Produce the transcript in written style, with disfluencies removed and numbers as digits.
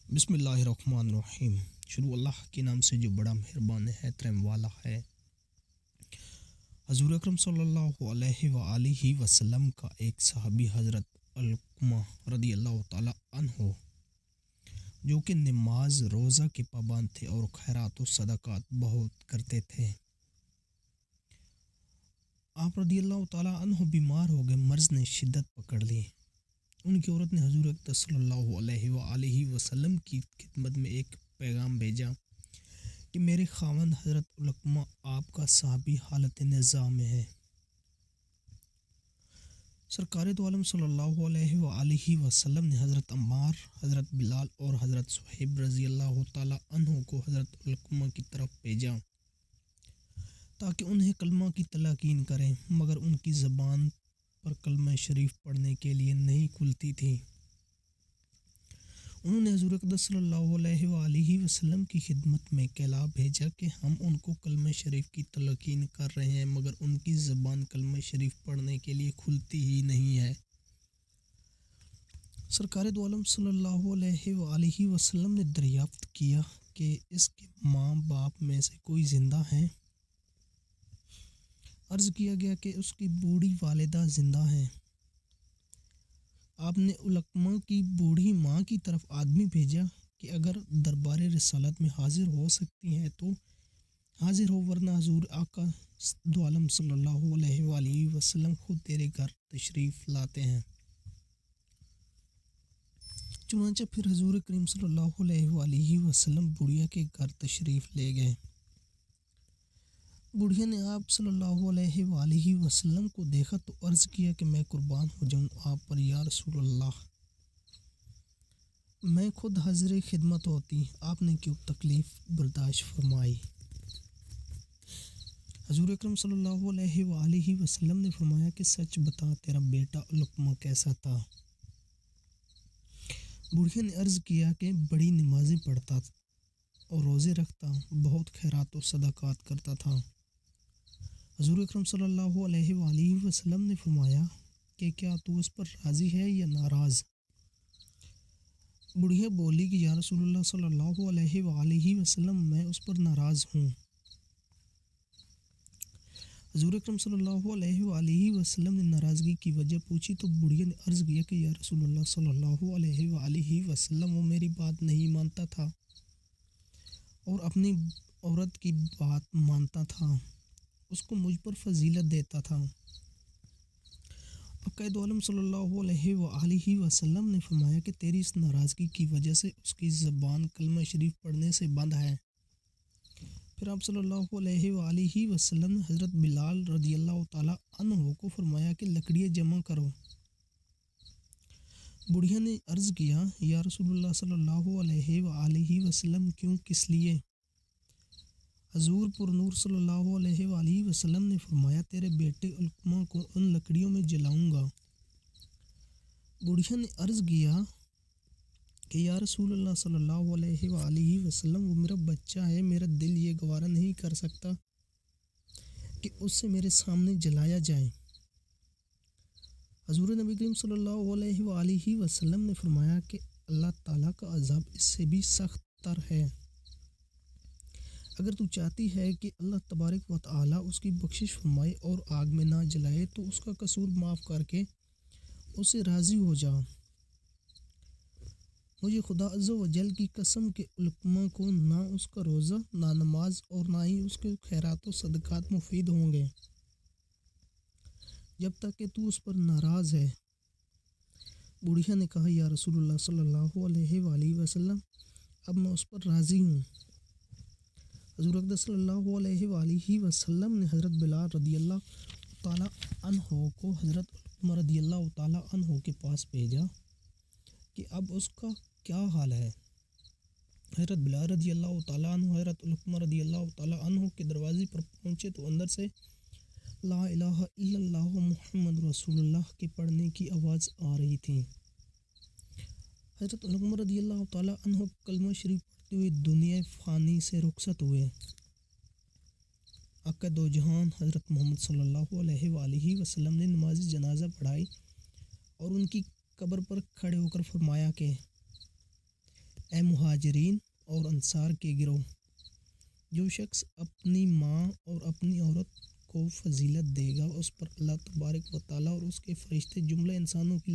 بسم اللہ الرحمن الرحیم۔ شروع اللہ کے نام سے جو بڑا مہربان ہے، رحم والا ہے۔ حضور اکرم صلی اللہ علیہ وآلہ وسلم کا ایک صحابی حضرت علقمہ رضی اللہ تعالیٰ عنہ، جو کہ نماز روزہ کے پابند تھے اور خیرات و صدقات بہت کرتے تھے، آپ رضی اللہ تعالیٰ عنہ بیمار ہو گئے، مرض نے شدت پکڑ لی۔ ان کی عورت نے حضور اکرم صلی اللہ علیہ وآلہ وسلم کی خدمت میں ایک پیغام بھیجا کہ میرے خاوند حضرت علقمہ آپ کا صحابی حالت نزاع میں ہے۔ سرکار دو عالم صلی اللہ علیہ وآلہ وسلم نے حضرت عمار، حضرت بلال اور حضرت صہیب رضی اللہ تعالیٰ عنہ کو حضرت علقمہ کی طرف بھیجا تاکہ انہیں کلمہ کی تلقین کریں، مگر ان کی زبان پر کلمہ شریف پڑھنے کے لیے نہیں کھلتی تھی۔ انہوں نے حضور اقدس صلی اللہ علیہ وآلہ وسلم کی خدمت میں کہلا بھیجا کہ ہم ان کو کلمہ شریف کی تلقین کر رہے ہیں، مگر ان کی زبان کلمہ شریف پڑھنے کے لیے کھلتی ہی نہیں ہے۔ سرکار دو عالم صلی اللہ علیہ وآلہ وسلم نے دریافت کیا کہ اس کے ماں باپ میں سے کوئی زندہ ہے؟ عرض کیا گیا کہ اس کی بوڑھی والدہ زندہ ہیں۔ آپ نے علقمہ کی بوڑھی ماں کی طرف آدمی بھیجا کہ اگر دربار رسالت میں حاضر ہو سکتی ہیں تو حاضر ہو، ورنہ حضور آقا دو عالم صلی اللہ علیہ وآلہ وسلم خود تیرے گھر تشریف لاتے ہیں۔ چنانچہ پھر حضور کریم صلی اللہ علیہ وآلہ وسلم بڑھیا کے گھر تشریف لے گئے۔ بڑھیا نے آپ صلی اللہ علیہ وآلہ وسلم کو دیکھا تو عرض کیا کہ میں قربان ہو جاؤں آپ پر یا رسول اللہ، میں خود حاضر خدمت ہوتی، آپ نے کیوں تکلیف برداشت فرمائی؟ حضور اکرم صلی اللہ علیہ وآلہ وسلم نے فرمایا کہ سچ بتا، تیرا بیٹا علقمہ کیسا تھا؟ بڑھیا نے عرض کیا کہ بڑی نمازیں پڑھتا اور روزے رکھتا، بہت خیرات و صدقات کرتا تھا۔ حضور اکرم صلی اللہ علیہ وآلہ وسلم نے فرمایا کہ کیا تو اس پر راضی ہے یا ناراض؟ بڑھیا بولی کہ یا رسول اللہ صلی اللہ علیہ وآلہ وسلم، میں اس پر ناراض ہوں۔ حضور اکرم صلی اللہ علیہ وآلہ وسلم نے ناراضگی کی وجہ پوچھی تو بڑھیا نے عرض کیا کہ یا رسول اللہ صلی اللہ علیہ وآلہ وسلم، وہ میری بات نہیں مانتا تھا اور اپنی عورت کی بات مانتا تھا، اس کو مجھ پر فضیلت دیتا تھا۔ عقائد عالم صلی اللہ علیہ وآلہ وسلم نے فرمایا کہ تیری اس ناراضگی کی وجہ سے اس کی زبان کلمہ شریف پڑھنے سے بند ہے۔ پھر آپ صلی اللہ علیہ وآلہ وسلم نے حضرت بلال رضی اللہ تعالیٰ عنہ کو فرمایا کہ لکڑیاں جمع کرو۔ بڑھیا نے عرض کیا یا رسول اللہ صلی اللہ علیہ وآلہ وسلم، کیوں، کس لیے؟ حضور پر نور صلی اللہ علیہ وآلہ وسلم نے فرمایا تیرے بیٹے علقمہ کو ان لکڑیوں میں جلاؤں گا۔ بڑھیا نے عرض کیا کہ یا رسول اللہ صلی اللہ علیہ وآلہ وسلم، وہ میرا بچہ ہے، میرا دل یہ گوارا نہیں کر سکتا کہ اس سے میرے سامنے جلایا جائے۔ حضور نبی کریم صلی اللہ علیہ وآلہ وسلم نے فرمایا کہ اللہ تعالیٰ کا عذاب اس سے بھی سخت تر ہے۔ اگر تو چاہتی ہے کہ اللہ تبارک و تعالیٰ اس کی بخشش فرمائے اور آگ میں نہ جلائے تو اس کا قصور معاف کر کے اس سے راضی ہو جا۔ مجھے خدا عز و جل کی قسم کہ علقمہ کو نہ اس کا روزہ، نہ نماز اور نہ ہی اس کے خیرات و صدقات مفید ہوں گے جب تک کہ تو اس پر ناراض ہے۔ بڑھیا نے کہا یا رسول اللہ صلی اللہ علیہ وآلہ وسلم، اب میں اس پر راضی ہوں۔ حضور اقدس صلی اللہ علیہ وآلہ وسلم نے حضرت بلال رضی اللہ تعالیٰ عنہ کو حضرت علقمہ رضی اللہ تعالیٰ عنہ کے پاس بھیجا کہ اب اس کا کیا حال ہے۔ حضرت بلال رضی اللہ تعالیٰ عنہ حضرت علقمہ رضی اللہ تعالیٰ عنہ کے دروازے پر پہنچے تو اندر سے لا الہ الا اللہ محمد رسول اللہ کے پڑھنے کی آواز آ رہی تھی۔ حضرت علقمہ رضی اللہ تعالیٰ عنہ کلمہ شریف پڑھتے ہوئے دنیا فانی سے رخصت ہوئے۔ آقا دو جہان حضرت محمد صلی اللہ علیہ وآلہ وسلم نے نماز جنازہ پڑھائی اور ان کی قبر پر کھڑے ہو کر فرمایا کہ اے مہاجرین اور انصار کے گروہ، جو شخص اپنی ماں اور اپنی عورت کو فضیلت دے گا، اس پر اللہ تبارک و تعالیٰ اور اس کے فرشتے جملہ انسانوں کی